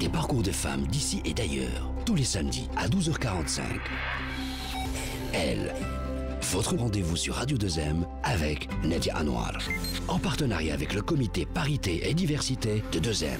Des parcours de femmes d'ici et d'ailleurs, tous les samedis à 12h45. Elle, votre rendez-vous sur Radio 2M avec Nadia Anwar, en partenariat avec le comité Parité et Diversité de 2M.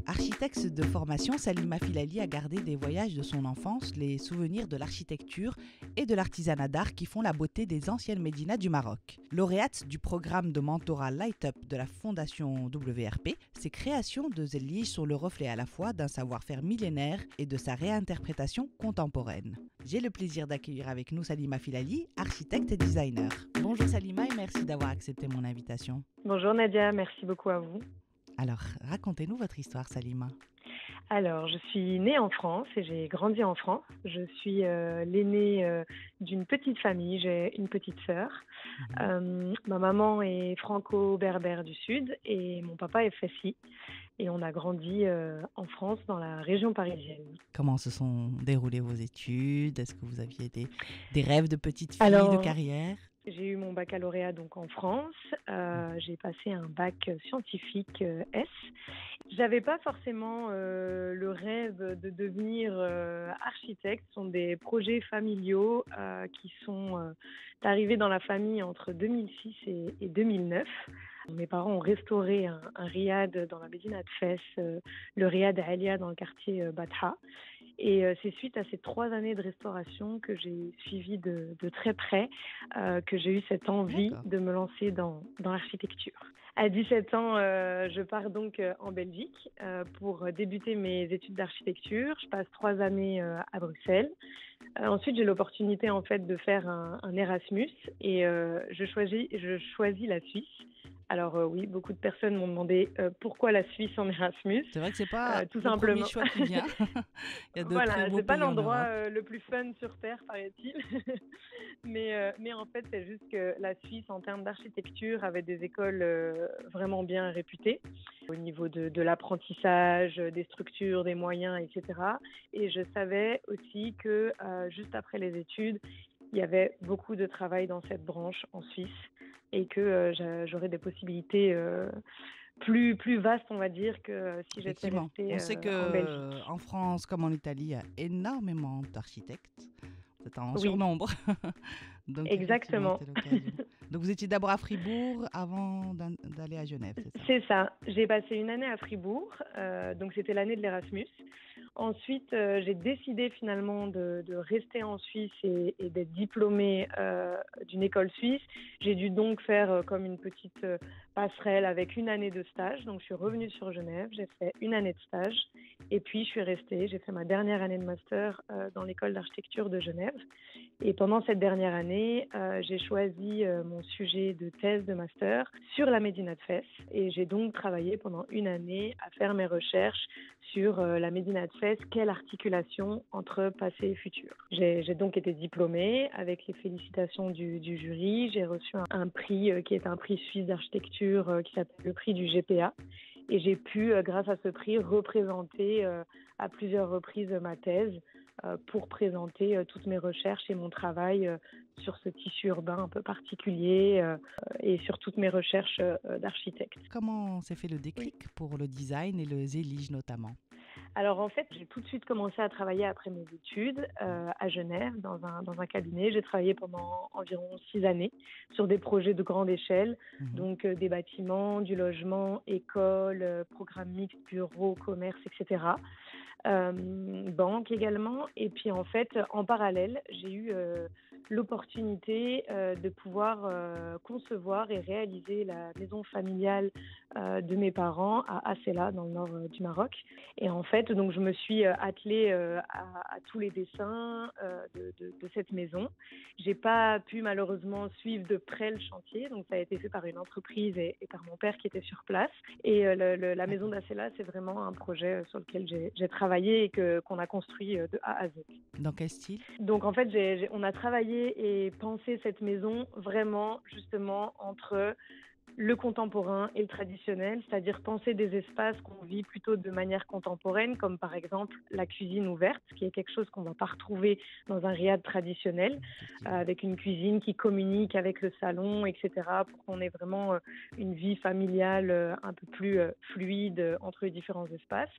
Architecte de formation, Salima Filali a gardé des voyages de son enfance, les souvenirs de l'architecture et de l'artisanat d'art qui font la beauté des anciennes médinas du Maroc. Lauréate du programme de mentorat Light Up de la Fondation WRP, ses créations de Zellige sont le reflet à la fois d'un savoir-faire millénaire et de sa réinterprétation contemporaine. J'ai le plaisir d'accueillir avec nous Salima Filali, architecte et designer. Bonjour Salima et merci d'avoir accepté mon invitation. Bonjour Nadia, merci beaucoup à vous. Alors, racontez-nous votre histoire, Salima. Alors, je suis née en France et j'ai grandi en France. Je suis l'aînée d'une petite famille, j'ai une petite sœur. Ma maman est franco-berbère du Sud et mon papa est fessi. Et on a grandi en France, dans la région parisienne. Comment se sont déroulées vos études? Est-ce que vous aviez des rêves de petite fille, de carrière? J'ai eu mon baccalauréat donc en France. J'ai passé un bac scientifique S. J'avais pas forcément le rêve de devenir architecte. Ce sont des projets familiaux qui sont arrivés dans la famille entre 2006 et 2009. Mes parents ont restauré un riad dans la médina de Fès, le riad Alia dans le quartier Batha. Et c'est suite à ces 3 années de restauration que j'ai suivi de très près, que j'ai eu cette envie de me lancer dans l'architecture. À 17 ans, je pars donc en Belgique pour débuter mes études d'architecture. Je passe 3 années à Bruxelles. Ensuite, j'ai l'opportunité en fait de faire un Erasmus et je choisis la Suisse. Alors oui, beaucoup de personnes m'ont demandé pourquoi la Suisse en Erasmus. C'est vrai que c'est pas tout le simplement. Premier choix qui vient. Il y a Voilà, beaux c'est pas pays en l'endroit le plus fun sur Terre, paraît-il. mais en fait, c'est juste que la Suisse, en termes d'architecture, avait des écoles vraiment bien réputées au niveau de l'apprentissage, des structures, des moyens, etc. Et je savais aussi que juste après les études, il y avait beaucoup de travail dans cette branche en Suisse et que j'aurais des possibilités plus vastes, on va dire, que si j'étais restée on sait en Belgique. qu'en France comme en Italie, il y a énormément d'architectes. C'est en Oui. surnombre. Donc, exactement. Donc vous étiez d'abord à Fribourg avant d'aller à Genève, c'est ça? C'est ça. J'ai passé une année à Fribourg, donc c'était l'année de l'Erasmus. Ensuite, j'ai décidé finalement de rester en Suisse et d'être diplômée d'une école suisse. J'ai dû donc faire comme une petite passerelle avec une année de stage. Donc je suis revenue sur Genève, j'ai fait une année de stage et puis je suis restée. J'ai fait ma dernière année de master dans l'école d'architecture de Genève. Et pendant cette dernière année, j'ai choisi mon sujet de thèse de master sur la médina de Fès. Et j'ai donc travaillé pendant une année à faire mes recherches sur la médina de Fès, quelle articulation entre passé et futur. J'ai donc été diplômée avec les félicitations du jury. J'ai reçu un prix qui est un prix suisse d'architecture qui s'appelle le prix du GPA. Et j'ai pu, grâce à ce prix, représenter à plusieurs reprises ma thèse pour présenter toutes mes recherches et mon travail sur ce tissu urbain un peu particulier et sur toutes mes recherches d'architecte. Comment s'est fait le déclic pour le design et le Zellige notamment? Alors en fait, j'ai tout de suite commencé à travailler après mes études à Genève dans un cabinet. J'ai travaillé pendant environ 6 années sur des projets de grande échelle, donc des bâtiments, du logement, écoles, programmes mixtes, bureaux, commerce, etc. Banque également. Et puis en fait, en parallèle, j'ai eu l'opportunité de pouvoir concevoir et réaliser la maison familiale de mes parents à Asela, dans le nord du Maroc. Et en fait, donc je me suis attelée à tous les dessins de cette maison. J'ai pas pu malheureusement suivre de près le chantier, donc ça a été fait par une entreprise et par mon père qui était sur place. Et la maison d'Asela, c'est vraiment un projet sur lequel j'ai travaillé et qu'on a construit de A à Z. Dans quel style? Donc en fait, on a travaillé et pensé cette maison vraiment justement entre le contemporain et le traditionnel, c'est-à-dire penser des espaces qu'on vit plutôt de manière contemporaine, comme par exemple la cuisine ouverte, qui est quelque chose qu'on ne va pas retrouver dans un riad traditionnel, avec une cuisine qui communique avec le salon, etc., pour qu'on ait vraiment une vie familiale un peu plus fluide entre les différents espaces.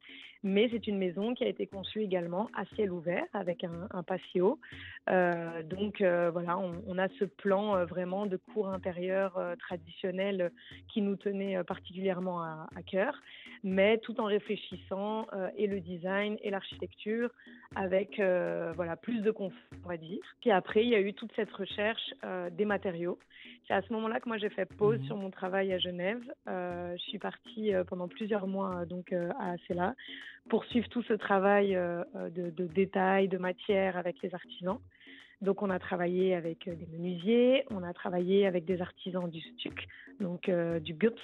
Mais c'est une maison qui a été conçue également à ciel ouvert, avec un patio. Donc voilà, on a ce plan vraiment de cour intérieure traditionnelle qui nous tenait particulièrement à cœur, mais tout en réfléchissant et le design et l'architecture avec voilà, plus de confort, on va dire. Puis après, il y a eu toute cette recherche des matériaux. C'est à ce moment-là que moi, j'ai fait pause sur mon travail à Genève. Je suis partie pendant plusieurs mois donc, à Asséla pour suivre tout ce travail de détail, de matière avec les artisans. Donc, on a travaillé avec des menuisiers, on a travaillé avec des artisans du stuc, donc du GUPS.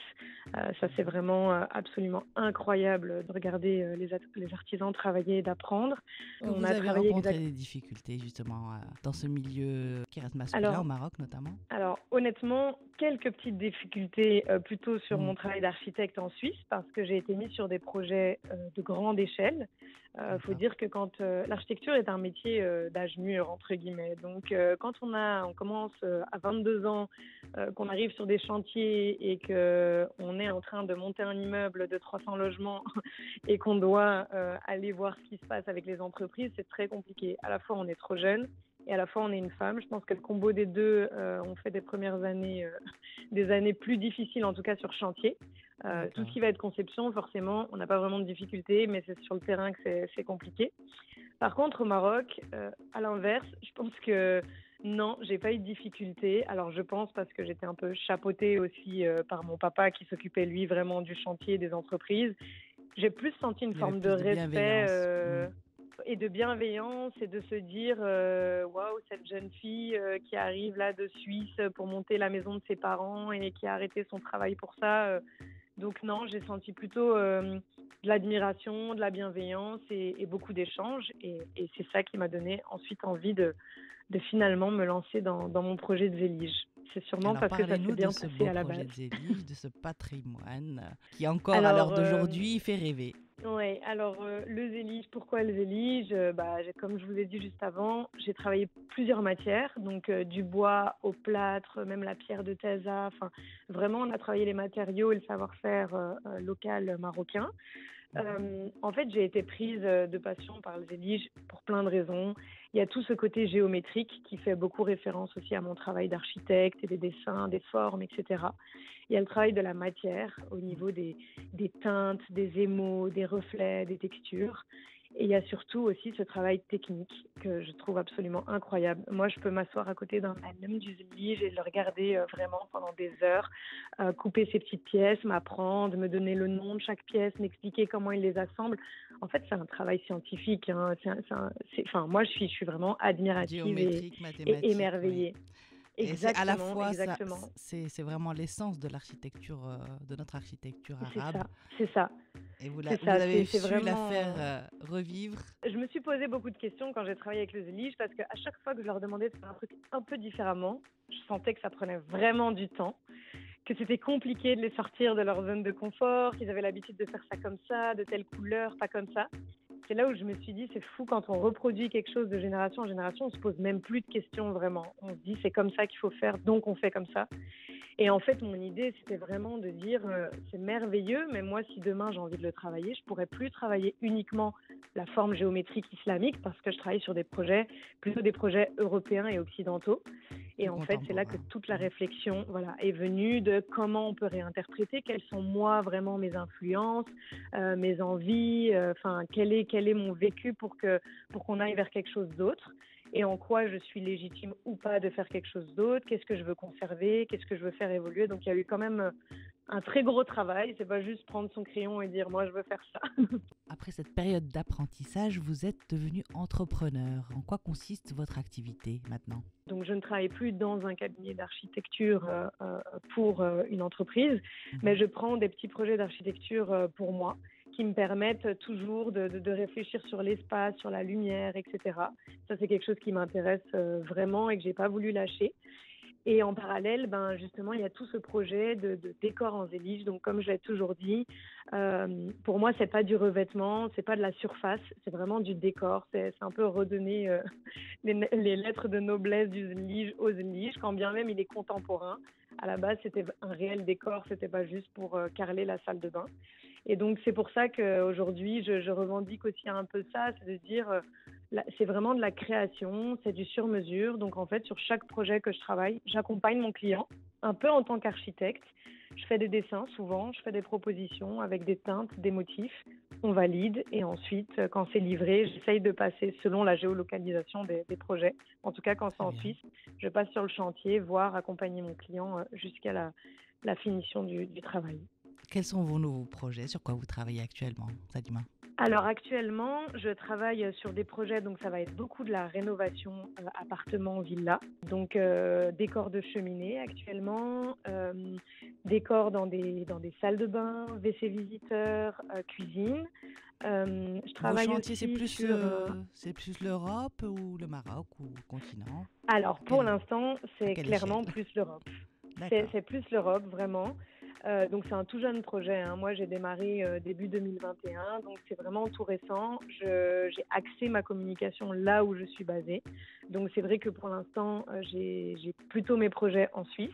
Ça, c'est vraiment absolument incroyable de regarder les artisans travailler et d'apprendre. Vous avez rencontré des difficultés, justement, dans ce milieu qui reste masculin, au Maroc notamment? Alors, honnêtement, quelques petites difficultés plutôt sur mon travail d'architecte en Suisse, parce que j'ai été mise sur des projets de grande échelle. Faut dire que quand l'architecture est un métier d'âge mûr, entre guillemets. Donc, quand on commence à 22 ans, qu'on arrive sur des chantiers et qu'on est en train de monter un immeuble de 300 logements et qu'on doit aller voir ce qui se passe avec les entreprises, c'est très compliqué. À la fois, on est trop jeune et à la fois, on est une femme. Je pense que le combo des deux, on fait des premières années, des années plus difficiles, en tout cas sur chantier. Tout ce qui va être conception, forcément, on n'a pas vraiment de difficultés, mais c'est sur le terrain que c'est compliqué. Par contre, au Maroc, à l'inverse, je pense que non, j'ai pas eu de difficultés. Alors, je pense parce que j'étais un peu chapeautée aussi par mon papa qui s'occupait, lui, vraiment du chantier des entreprises. J'ai plus senti une forme de respect et de bienveillance et de se dire waouh, cette jeune fille qui arrive là de Suisse pour monter la maison de ses parents et qui a arrêté son travail pour ça. Donc non, j'ai senti plutôt de l'admiration, de la bienveillance et beaucoup d'échanges. Et c'est ça qui m'a donné ensuite envie de finalement me lancer dans mon projet de Zélige. C'est sûrement alors, parce que ça s'est bien passé à la base. De Zélige, de ce patrimoine qui encore à l'heure d'aujourd'hui fait rêver. Oui, alors le Zélige, pourquoi le Zélige? Comme je vous ai dit juste avant, j'ai travaillé plusieurs matières, donc du bois au plâtre, même la pierre de Taza. Enfin, vraiment, on a travaillé les matériaux et le savoir-faire local marocain. En fait, j'ai été prise de passion par le Zélige pour plein de raisons. Il y a tout ce côté géométrique qui fait beaucoup référence aussi à mon travail d'architecte et des dessins, des formes, etc. Il y a le travail de la matière au niveau des teintes, des émaux, des reflets, des textures. Et il y a surtout aussi ce travail technique que je trouve absolument incroyable. Moi, je peux m'asseoir à côté d'un alum du Zélige et le regarder vraiment pendant des heures, couper ces petites pièces, m'apprendre, me donner le nom de chaque pièce, m'expliquer comment il les assemble. En fait, c'est un travail scientifique. Hein. Moi, je suis vraiment admirative et émerveillée. Oui. Et c'est à la fois, c'est vraiment l'essence de l'architecture, de notre architecture arabe. C'est ça. Et vous avez su vraiment la faire revivre. Je me suis posé beaucoup de questions quand j'ai travaillé avec le Zélige parce qu'à chaque fois que je leur demandais de faire un truc un peu différemment, je sentais que ça prenait vraiment du temps, que c'était compliqué de les sortir de leur zone de confort, qu'ils avaient l'habitude de faire ça comme ça, de telle couleur, pas comme ça. C'est là où je me suis dit, c'est fou, quand on reproduit quelque chose de génération en génération, on se pose même plus de questions vraiment. On se dit, c'est comme ça qu'il faut faire, donc on fait comme ça. Et en fait, mon idée, c'était vraiment de dire, c'est merveilleux, mais moi, si demain j'ai envie de le travailler, je pourrais plus travailler uniquement la forme géométrique islamique parce que je travaille sur des projets, plutôt des projets européens et occidentaux. Et en fait, c'est là que toute la réflexion est venue de comment on peut réinterpréter, quelles sont moi vraiment mes influences, mes envies, quel est mon vécu pour qu'on aille vers quelque chose d'autre et en quoi je suis légitime ou pas de faire quelque chose d'autre, qu'est-ce que je veux conserver, qu'est-ce que je veux faire évoluer. Donc il y a eu quand même un très gros travail, c'est pas juste prendre son crayon et dire moi je veux faire ça. Après cette période d'apprentissage, vous êtes devenu entrepreneur. En quoi consiste votre activité maintenant ? Donc je ne travaille plus dans un cabinet d'architecture pour une entreprise, mais je prends des petits projets d'architecture pour moi qui me permettent toujours de réfléchir sur l'espace, sur la lumière, etc. Ça, c'est quelque chose qui m'intéresse vraiment et que j'ai pas voulu lâcher. Et en parallèle, justement, il y a tout ce projet de décor en zélige. Donc, comme je l'ai toujours dit, pour moi, c'est pas du revêtement, c'est pas de la surface, c'est vraiment du décor. C'est un peu redonner les lettres de noblesse du zélige au zélige, quand bien même il est contemporain. À la base, c'était un réel décor, c'était pas juste pour carreler la salle de bain. Et donc, c'est pour ça qu'aujourd'hui, je revendique aussi un peu ça, c'est de dire, c'est vraiment de la création, c'est du sur-mesure. Donc, en fait, sur chaque projet que je travaille, j'accompagne mon client, un peu en tant qu'architecte. Je fais des dessins souvent, je fais des propositions avec des teintes, des motifs. On valide et ensuite, quand c'est livré, j'essaye de passer selon la géolocalisation des projets. En tout cas, quand c'est en Suisse, je passe sur le chantier, voir accompagner mon client jusqu'à la finition du travail. Quels sont vos nouveaux projets? Sur quoi vous travaillez actuellement, Salima? Alors actuellement, je travaille sur des projets, donc ça va être beaucoup de la rénovation appartement, villa. Donc décor de cheminée actuellement, décor dans des salles de bain, WC visiteurs, cuisine. Je Vos travaille chantiers, c'est aussi plus, sur... c'est plus l'Europe ou le Maroc ou le continent? Alors pour l'instant, À c'est quelle clairement échelle? plus l'Europe. D'accord. C'est plus l'Europe, vraiment. Donc c'est un tout jeune projet, hein. Moi, j'ai démarré début 2021, donc c'est vraiment tout récent. J'ai axé ma communication là où je suis basée. Donc c'est vrai que pour l'instant, j'ai plutôt mes projets en Suisse.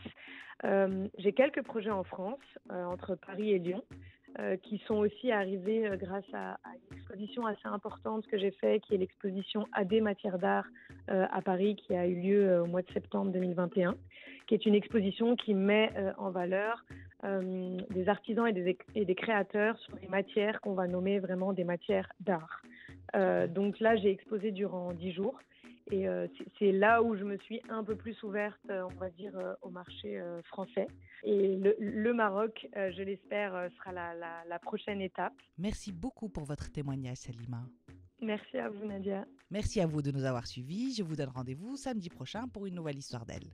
J'ai quelques projets en France, entre Paris et Lyon, qui sont aussi arrivés grâce à une exposition assez importante que j'ai faite, qui est l'exposition AD Matières d'Art à Paris, qui a eu lieu au mois de septembre 2021, qui est une exposition qui met en valeur des artisans et des créateurs sur des matières qu'on va nommer vraiment des matières d'art. Donc là, j'ai exposé durant 10 jours. Et c'est là où je me suis un peu plus ouverte, on va dire, au marché français. Et le Maroc, je l'espère, sera la prochaine étape. Merci beaucoup pour votre témoignage, Salima. Merci à vous, Nadia. Merci à vous de nous avoir suivis. Je vous donne rendez-vous samedi prochain pour une nouvelle histoire d'elle.